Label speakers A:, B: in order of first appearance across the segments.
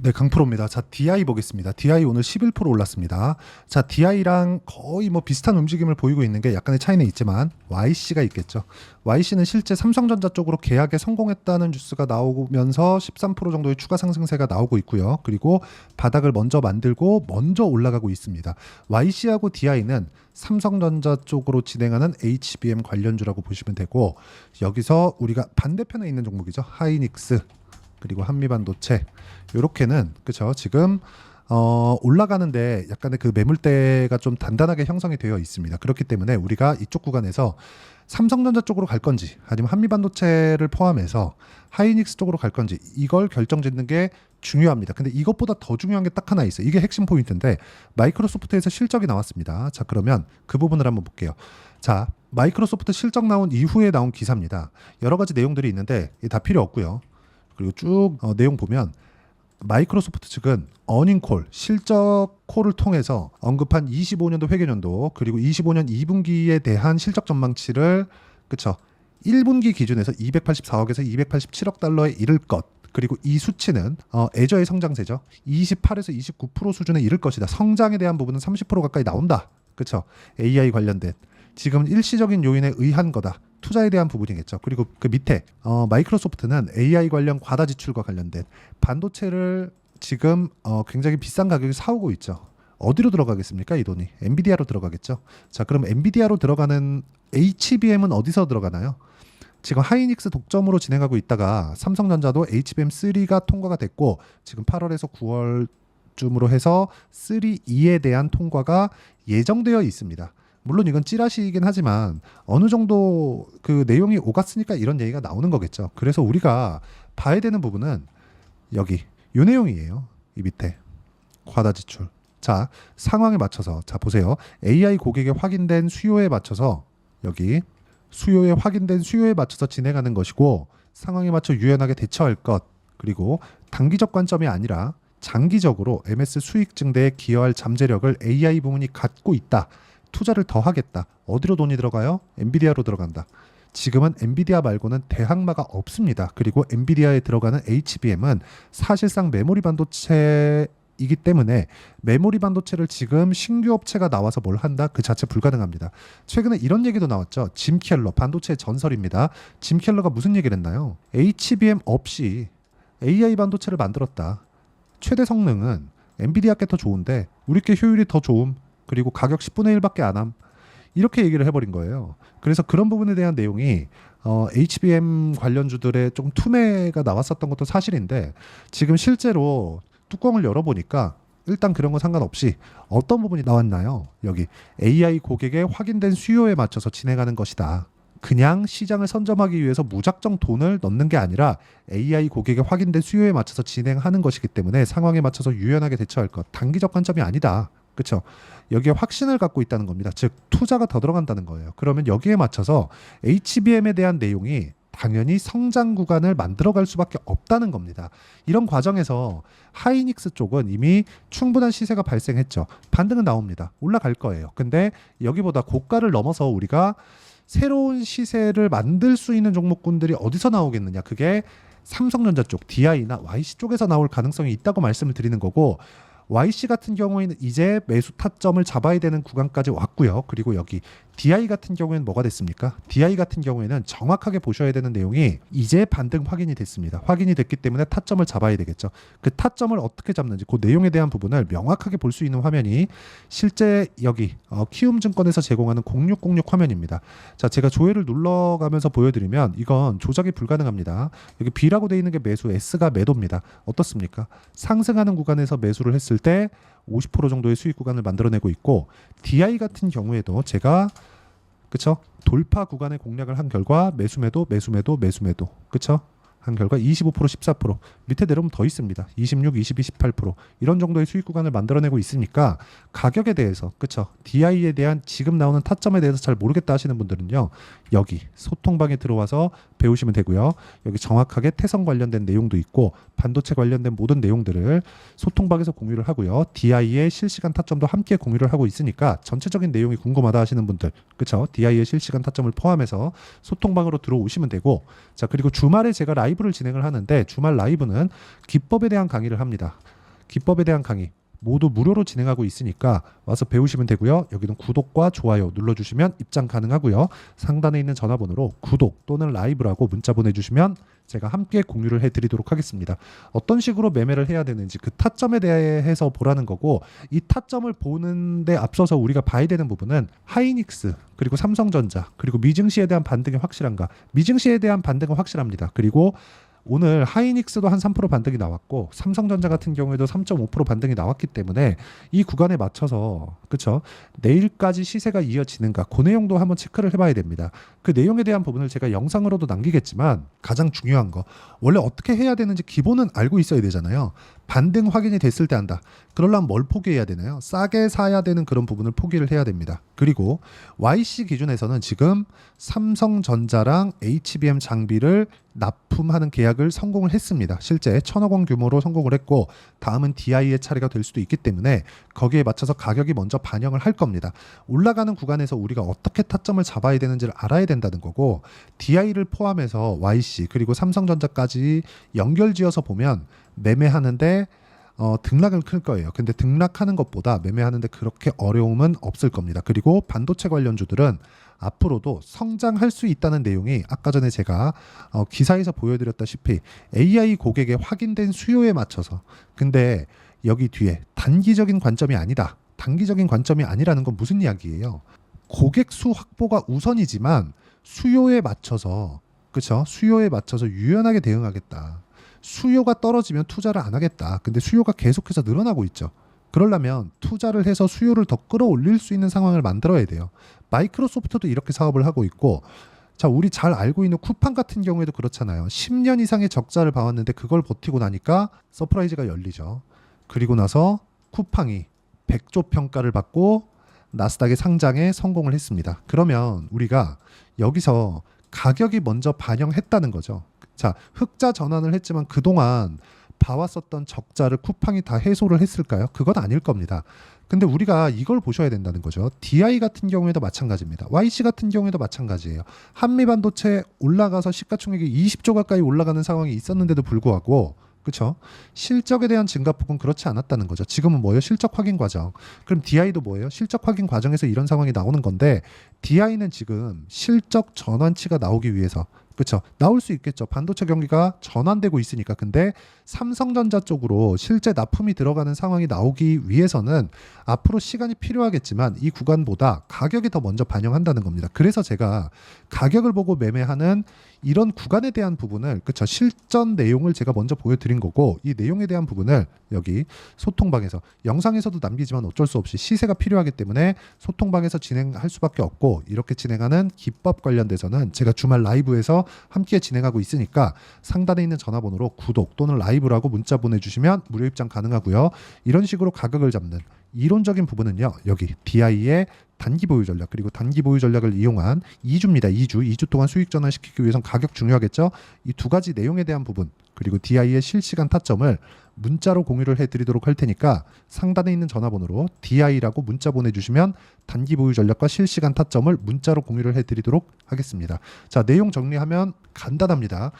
A: 네, 강프로입니다. 자, DI 보겠습니다. DI 오늘 11% 올랐습니다. 자, DI랑 거의 뭐 비슷한 움직임을 보이고 있는 게 약간의 차이는 있지만 YC가 있겠죠. YC는 실제 삼성전자 쪽으로 계약에 성공했다는 뉴스가 나오면서 13% 정도의 추가 상승세가 나오고 있고요. 그리고 바닥을 먼저 만들고 먼저 올라가고 있습니다. YC하고 DI는 삼성전자 쪽으로 진행하는 HBM 관련주라고 보시면 되고, 여기서 우리가 반대편에 있는 종목이죠. 하이닉스 그리고 한미반도체, 요렇게는 그쵸 지금 올라가는데 약간의 그 매물대가 좀 단단하게 형성이 되어 있습니다. 그렇기 때문에 우리가 이쪽 구간에서 삼성전자 쪽으로 갈 건지 아니면 한미반도체를 포함해서 하이닉스 쪽으로 갈 건지 이걸 결정짓는 게 중요합니다. 근데 이것보다 더 중요한 게 딱 하나 있어요. 이게 핵심 포인트인데, 마이크로소프트에서 실적이 나왔습니다. 자, 그러면 그 부분을 한번 볼게요. 자, 마이크로소프트 실적 나온 이후에 나온 기사입니다. 여러 가지 내용들이 있는데 다 필요 없고요. 그리고 쭉 내용 보면 마이크로소프트 측은 어닝콜, 실적 콜을 통해서 언급한 25년도 회계연도 그리고 25년 2분기에 대한 실적 전망치를 그쵸 1분기 기준에서 284억에서 287억 달러에 이를 것, 그리고 이 수치는 애저의 성장세죠. 28에서 29% 수준에 이를 것이다. 성장에 대한 부분은 30% 가까이 나온다. 그쵸 AI 관련된 지금은 일시적인 요인에 의한 거다. 투자에 대한 부분이겠죠. 그리고 그 밑에 마이크로소프트는 AI 관련 과다 지출과 관련된 반도체를 지금 굉장히 비싼 가격에 사오고 있죠. 어디로 들어가겠습니까? 이 돈이 엔비디아로 들어가겠죠. 자, 그럼 엔비디아로 들어가는 HBM은 어디서 들어가나요? 지금 하이닉스 독점으로 진행하고 있다가 삼성전자도 HBM3가 통과가 됐고, 지금 8월에서 9월쯤으로 해서 3E에 대한 통과가 예정되어 있습니다. 물론 이건 찌라시이긴 하지만 어느 정도 그 내용이 오갔으니까 이런 얘기가 나오는 거겠죠. 그래서 우리가 봐야 되는 부분은 여기 요 내용이에요. 이 밑에 과다 지출. 자, 상황에 맞춰서 자 보세요. AI 고객의 확인된 수요에 맞춰서 여기 수요에 확인된 수요에 맞춰서 진행하는 것이고, 상황에 맞춰 유연하게 대처할 것, 그리고 단기적 관점이 아니라 장기적으로 MS 수익 증대에 기여할 잠재력을 AI 부문이 갖고 있다. 투자를 더 하겠다. 어디로 돈이 들어가요? 엔비디아로 들어간다. 지금은 엔비디아 말고는 대항마가 없습니다. 그리고 엔비디아에 들어가는 HBM은 사실상 메모리 반도체이기 때문에 메모리 반도체를 지금 신규 업체가 나와서 뭘 한다? 그 자체 불가능합니다. 최근에 이런 얘기도 나왔죠. 짐 켈러, 반도체의 전설입니다. 짐 켈러가 무슨 얘기를 했나요? HBM 없이 AI 반도체를 만들었다. 최대 성능은 엔비디아 게 더 좋은데 우리 게 효율이 더 좋음. 그리고 가격 10분의 1밖에 안 함. 이렇게 얘기를 해버린 거예요. 그래서 그런 부분에 대한 내용이 HBM 관련주들의 좀 투매가 나왔었던 것도 사실인데, 지금 실제로 뚜껑을 열어보니까 일단 그런 건 상관없이 어떤 부분이 나왔나요? 여기 AI 고객의 확인된 수요에 맞춰서 진행하는 것이다. 그냥 시장을 선점하기 위해서 무작정 돈을 넣는 게 아니라 AI 고객의 확인된 수요에 맞춰서 진행하는 것이기 때문에 상황에 맞춰서 유연하게 대처할 것. 단기적 관점이 아니다. 그렇죠? 여기에 확신을 갖고 있다는 겁니다. 즉 투자가 더 들어간다는 거예요. 그러면 여기에 맞춰서 HBM에 대한 내용이 당연히 성장 구간을 만들어갈 수밖에 없다는 겁니다. 이런 과정에서 하이닉스 쪽은 이미 충분한 시세가 발생했죠. 반등은 나옵니다. 올라갈 거예요. 근데 여기보다 고가를 넘어서 우리가 새로운 시세를 만들 수 있는 종목군들이 어디서 나오겠느냐? 그게 삼성전자 쪽, DI나 YC 쪽에서 나올 가능성이 있다고 말씀을 드리는 거고, YC 같은 경우에는 이제 매수 타점을 잡아야 되는 구간까지 왔고요. 그리고 여기 DI 같은 경우에는 뭐가 됐습니까? DI 같은 경우에는 정확하게 보셔야 되는 내용이 이제 반등 확인이 됐습니다. 확인이 됐기 때문에 타점을 잡아야 되겠죠. 그 타점을 어떻게 잡는지 그 내용에 대한 부분을 명확하게 볼 수 있는 화면이 실제 여기 키움증권에서 제공하는 0606 화면입니다. 자, 제가 조회를 눌러가면서 보여드리면 이건 조작이 불가능합니다. 여기 B라고 되어 있는 게 매수, S가 매도입니다. 어떻습니까? 상승하는 구간에서 매수를 했을 때 50% 정도의 수익 구간을 만들어내고 있고, DI 같은 경우에도 제가 그쵸 돌파 구간의 공략을 한 결과 매수매도 그쵸 한 결과 25% 14% 밑에 내려오면 더 있습니다. 26, 22, 18% 이런 정도의 수익 구간을 만들어내고 있으니까 가격에 대해서 그쵸 DI에 대한 지금 나오는 타점에 대해서 잘 모르겠다 하시는 분들은요, 여기 소통방에 들어와서 배우시면 되고요. 여기 정확하게 태성 관련된 내용도 있고 반도체 관련된 모든 내용들을 소통방에서 공유를 하고요. DI의 실시간 타점도 함께 공유를 하고 있으니까 전체적인 내용이 궁금하다 하시는 분들 그쵸 DI의 실시간 타점을 포함해서 소통방으로 들어오시면 되고, 자 그리고 주말에 제가 라이브를 진행을 하는데 주말 라이브는 기법에 대한 강의를 합니다. 기법에 대한 강의 모두 무료로 진행하고 있으니까 와서 배우시면 되고요. 여기는 구독과 좋아요 눌러주시면 입장 가능하고요. 상단에 있는 전화번호로 구독 또는 라이브라고 문자 보내주시면 제가 함께 공유를 해드리도록 하겠습니다. 어떤 식으로 매매를 해야 되는지 그 타점에 대해서 보라는 거고, 이 타점을 보는데 앞서서 우리가 봐야 되는 부분은 하이닉스 그리고 삼성전자 그리고 미증시에 대한 반등이 확실한가. 미증시에 대한 반등은 확실합니다. 그리고 오늘 하이닉스도 한 3% 반등이 나왔고 삼성전자 같은 경우에도 3.5% 반등이 나왔기 때문에 이 구간에 맞춰서 그쵸 내일까지 시세가 이어지는가 그 내용도 한번 체크를 해봐야 됩니다. 그 내용에 대한 부분을 제가 영상으로도 남기겠지만 가장 중요한 거 원래 어떻게 해야 되는지 기본은 알고 있어야 되잖아요. 반등 확인이 됐을 때 한다. 그러려면 뭘 포기해야 되나요? 싸게 사야 되는 그런 부분을 포기를 해야 됩니다. 그리고 YC 기준에서는 지금 삼성전자랑 HBM 장비를 납품하는 계약을 성공을 했습니다. 실제 1,000억 원 규모로 성공을 했고 다음은 DI의 차례가 될 수도 있기 때문에 거기에 맞춰서 가격이 먼저 반영을 할 겁니다. 올라가는 구간에서 우리가 어떻게 타점을 잡아야 되는지를 알아야 된다는 거고, DI를 포함해서 YC 그리고 삼성전자까지 연결지어서 보면 매매하는데 등락은 클 거예요. 근데 등락하는 것보다 매매하는데 그렇게 어려움은 없을 겁니다. 그리고 반도체 관련주들은 앞으로도 성장할 수 있다는 내용이 아까 전에 제가 기사에서 보여드렸다시피 AI 고객의 확인된 수요에 맞춰서, 근데 여기 뒤에 단기적인 관점이 아니다. 단기적인 관점이 아니라는 건 무슨 이야기예요? 고객 수 확보가 우선이지만 수요에 맞춰서, 그렇죠? 수요에 맞춰서 유연하게 대응하겠다. 수요가 떨어지면 투자를 안 하겠다. 근데 수요가 계속해서 늘어나고 있죠. 그러려면 투자를 해서 수요를 더 끌어올릴 수 있는 상황을 만들어야 돼요. 마이크로소프트도 이렇게 사업을 하고 있고, 자, 우리 잘 알고 있는 쿠팡 같은 경우에도 그렇잖아요. 10년 이상의 적자를 봐왔는데 그걸 버티고 나니까 서프라이즈가 열리죠. 그리고 나서 쿠팡이 100조 평가를 받고 나스닥의 상장에 성공을 했습니다. 그러면 우리가 여기서 가격이 먼저 반영했다는 거죠. 자, 흑자 전환을 했지만 그동안 봐왔었던 적자를 쿠팡이 다 해소를 했을까요? 그건 아닐 겁니다. 근데 우리가 이걸 보셔야 된다는 거죠. DI 같은 경우에도 마찬가지입니다. YC 같은 경우에도 마찬가지예요. 한미반도체 올라가서 시가총액이 20조 가까이 올라가는 상황이 있었는데도 불구하고, 그렇죠? 실적에 대한 증가폭은 그렇지 않았다는 거죠. 지금은 뭐예요? 실적 확인 과정. 그럼 DI도 뭐예요? 실적 확인 과정에서 이런 상황이 나오는 건데, DI는 지금 실적 전환치가 나오기 위해서, 그렇죠? 나올 수 있겠죠. 반도체 경기가 전환되고 있으니까. 근데 삼성전자 쪽으로 실제 납품이 들어가는 상황이 나오기 위해서는 앞으로 시간이 필요하겠지만 이 구간보다 가격이 더 먼저 반영한다는 겁니다. 그래서 제가 가격을 보고 매매하는 이런 구간에 대한 부분을, 그렇죠? 실전 내용을 제가 먼저 보여드린 거고, 이 내용에 대한 부분을 여기 소통방에서, 영상에서도 남기지만 어쩔 수 없이 시세가 필요하기 때문에 소통방에서 진행할 수밖에 없고, 이렇게 진행하는 기법 관련돼서는 제가 주말 라이브에서 함께 진행하고 있으니까 상단에 있는 전화번호로 구독 또는 라이브라고 문자 보내주시면 무료 입장 가능하고요. 이런 식으로 가격을 잡는 이론적인 부분은요, 여기 DI의 단기 보유 전략 그리고 단기 보유 전략을 이용한 2주입니다. 2주 동안 수익 전환시키기 위해선 가격 중요하겠죠. 이 두 가지 내용에 대한 부분 그리고 DI의 실시간 타점을 문자로 공유를 해드리도록 할 테니까 상단에 있는 전화번호로 DI라고 문자 보내주시면 단기 보유 전략과 실시간 타점을 문자로 공유를 해드리도록 하겠습니다. 자, 내용 정리하면 간단합니다.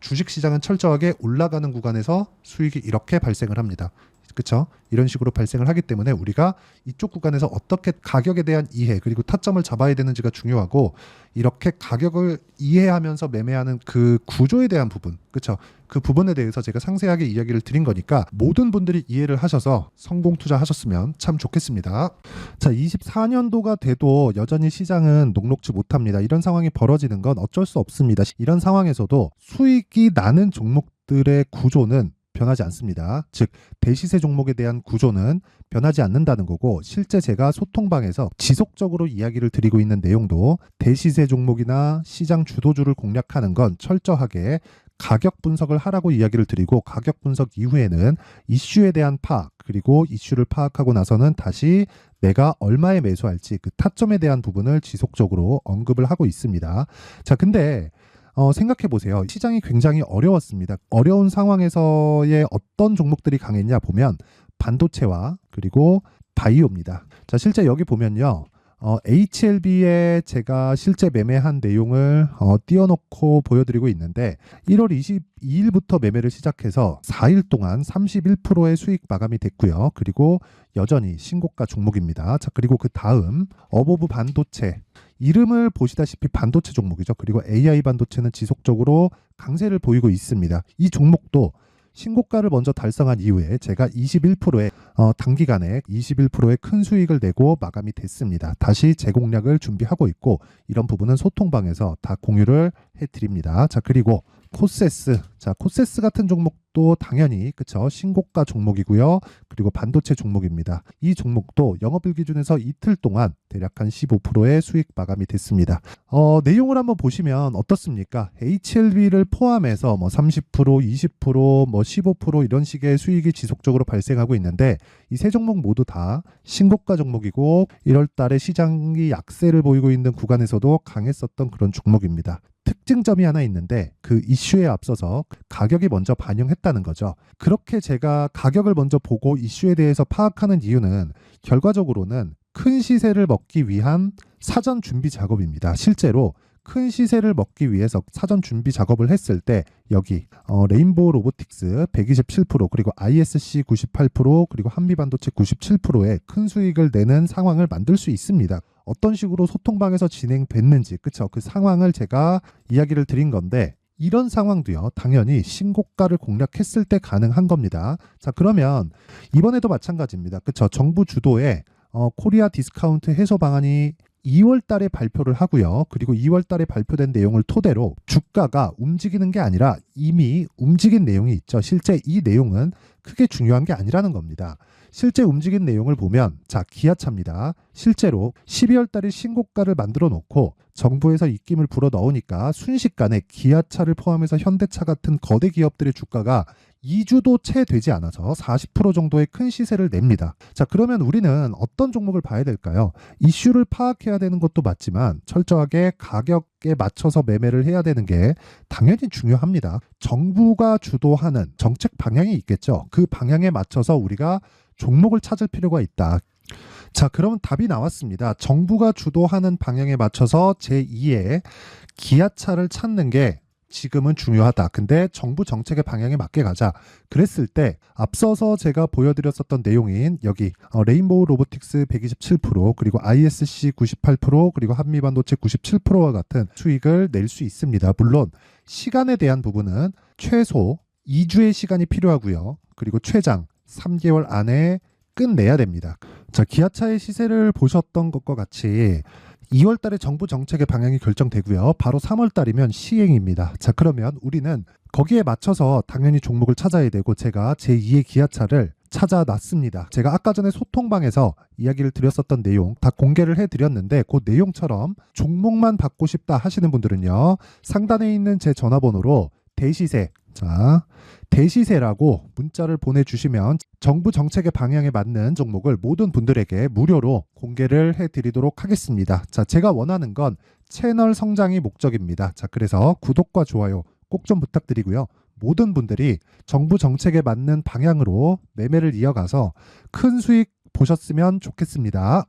A: 주식시장은 철저하게 올라가는 구간에서 수익이 이렇게 발생을 합니다. 그렇죠? 이런 식으로 발생을 하기 때문에 우리가 이쪽 구간에서 어떻게 가격에 대한 이해 그리고 타점을 잡아야 되는지가 중요하고, 이렇게 가격을 이해하면서 매매하는 그 구조에 대한 부분, 그렇죠? 그 부분에 대해서 제가 상세하게 이야기를 드린 거니까 모든 분들이 이해를 하셔서 성공 투자하셨으면 참 좋겠습니다. 자, 24년도가 돼도 여전히 시장은 녹록지 못합니다. 이런 상황이 벌어지는 건 어쩔 수 없습니다. 이런 상황에서도 수익이 나는 종목들의 구조는 변하지 않습니다. 즉 대시세 종목에 대한 구조는 변하지 않는다는 거고, 실제 제가 소통방에서 지속적으로 이야기를 드리고 있는 내용도 대시세 종목이나 시장 주도주를 공략하는 건 철저하게 가격 분석을 하라고 이야기를 드리고, 가격 분석 이후에는 이슈에 대한 파악 그리고 이슈를 파악하고 나서는 다시 내가 얼마에 매수할지 그 타점에 대한 부분을 지속적으로 언급을 하고 있습니다. 자, 근데 생각해 보세요. 시장이 굉장히 어려웠습니다. 어려운 상황에서의 어떤 종목들이 강했냐 보면 반도체와 그리고 바이오입니다. 자, 실제 여기 보면요. HLB에 제가 실제 매매한 내용을 띄워놓고 보여드리고 있는데 1월 22일부터 매매를 시작해서 4일 동안 31%의 수익 마감이 됐고요. 그리고 여전히 신고가 종목입니다. 자, 그리고 그 다음 어보브 반도체, 이름을 보시다시피 반도체 종목이죠. 그리고 AI 반도체는 지속적으로 강세를 보이고 있습니다. 이 종목도 신고가를 먼저 달성한 이후에 제가 21%의 단기간에 21%의 큰 수익을 내고 마감이 됐습니다. 다시 재공략을 준비하고 있고 이런 부분은 소통방에서 다 공유를 해드립니다. 자, 그리고 코세스, 자, 코세스 같은 종목도 당연히 그쵸, 신고가 종목이고요. 그리고 반도체 종목입니다. 이 종목도 영업일 기준에서 이틀 동안 대략 한 15%의 수익 마감이 됐습니다. 내용을 한번 보시면 어떻습니까? HLB를 포함해서 뭐 30%, 20%, 뭐 15% 이런 식의 수익이 지속적으로 발생하고 있는데 이 세 종목 모두 다 신고가 종목이고 1월 달에 시장이 약세를 보이고 있는 구간에서도 강했었던 그런 종목입니다. 특징점이 하나 있는데 그 이슈에 앞서서 가격이 먼저 반영했다는 거죠. 그렇게 제가 가격을 먼저 보고 이슈에 대해서 파악하는 이유는 결과적으로는 큰 시세를 먹기 위한 사전 준비 작업입니다. 실제로 큰 시세를 먹기 위해서 사전 준비 작업을 했을 때 여기 레인보우 로보틱스 127% 그리고 ISC 98% 그리고 한미반도체 97%의 큰 수익을 내는 상황을 만들 수 있습니다. 어떤 식으로 소통방에서 진행됐는지 그쵸, 그 상황을 제가 이야기를 드린 건데 이런 상황도요 당연히 신고가를 공략했을 때 가능한 겁니다. 자, 그러면 이번에도 마찬가지입니다. 그쵸, 정부 주도의 코리아 디스카운트 해소 방안이 2월 달에 발표를 하고요. 그리고 2월 달에 발표된 내용을 토대로 주가가 움직이는 게 아니라 이미 움직인 내용이 있죠. 실제 이 내용은 크게 중요한 게 아니라는 겁니다. 실제 움직인 내용을 보면 자, 기아차입니다. 실제로 12월 달에 신고가를 만들어 놓고 정부에서 입김을 불어 넣으니까 순식간에 기아차를 포함해서 현대차 같은 거대 기업들의 주가가 2주도 채 되지 않아서 40% 정도의 큰 시세를 냅니다. 자, 그러면 우리는 어떤 종목을 봐야 될까요? 이슈를 파악해야 되는 것도 맞지만 철저하게 가격에 맞춰서 매매를 해야 되는 게 당연히 중요합니다. 정부가 주도하는 정책 방향이 있겠죠. 그 방향에 맞춰서 우리가 종목을 찾을 필요가 있다. 자, 그러면 답이 나왔습니다. 정부가 주도하는 방향에 맞춰서 제2의 기아차를 찾는 게 지금은 중요하다. 근데 정부 정책의 방향에 맞게 가자. 그랬을 때 앞서서 제가 보여드렸었던 내용인 여기 레인보우 로보틱스 127% 그리고 ISC 98% 그리고 한미반도체 97%와 같은 수익을 낼 수 있습니다. 물론 시간에 대한 부분은 최소 2주의 시간이 필요하고요. 그리고 최장 3개월 안에 끝내야 됩니다. 자, 기아차의 시세를 보셨던 것과 같이 2월 달에 정부 정책의 방향이 결정되고요. 바로 3월 달이면 시행입니다. 자, 그러면 우리는 거기에 맞춰서 당연히 종목을 찾아야 되고 제가 제2의 기아차를 찾아놨습니다. 제가 아까 전에 소통방에서 이야기를 드렸었던 내용 다 공개를 해드렸는데 그 내용처럼 종목만 받고 싶다 하시는 분들은요. 상단에 있는 제 전화번호로 대시세, 자, 대시세라고 문자를 보내주시면 정부 정책의 방향에 맞는 종목을 모든 분들에게 무료로 공개를 해드리도록 하겠습니다. 자, 제가 원하는 건 채널 성장이 목적입니다. 자, 그래서 구독과 좋아요 꼭 좀 부탁드리고요. 모든 분들이 정부 정책에 맞는 방향으로 매매를 이어가서 큰 수익 보셨으면 좋겠습니다.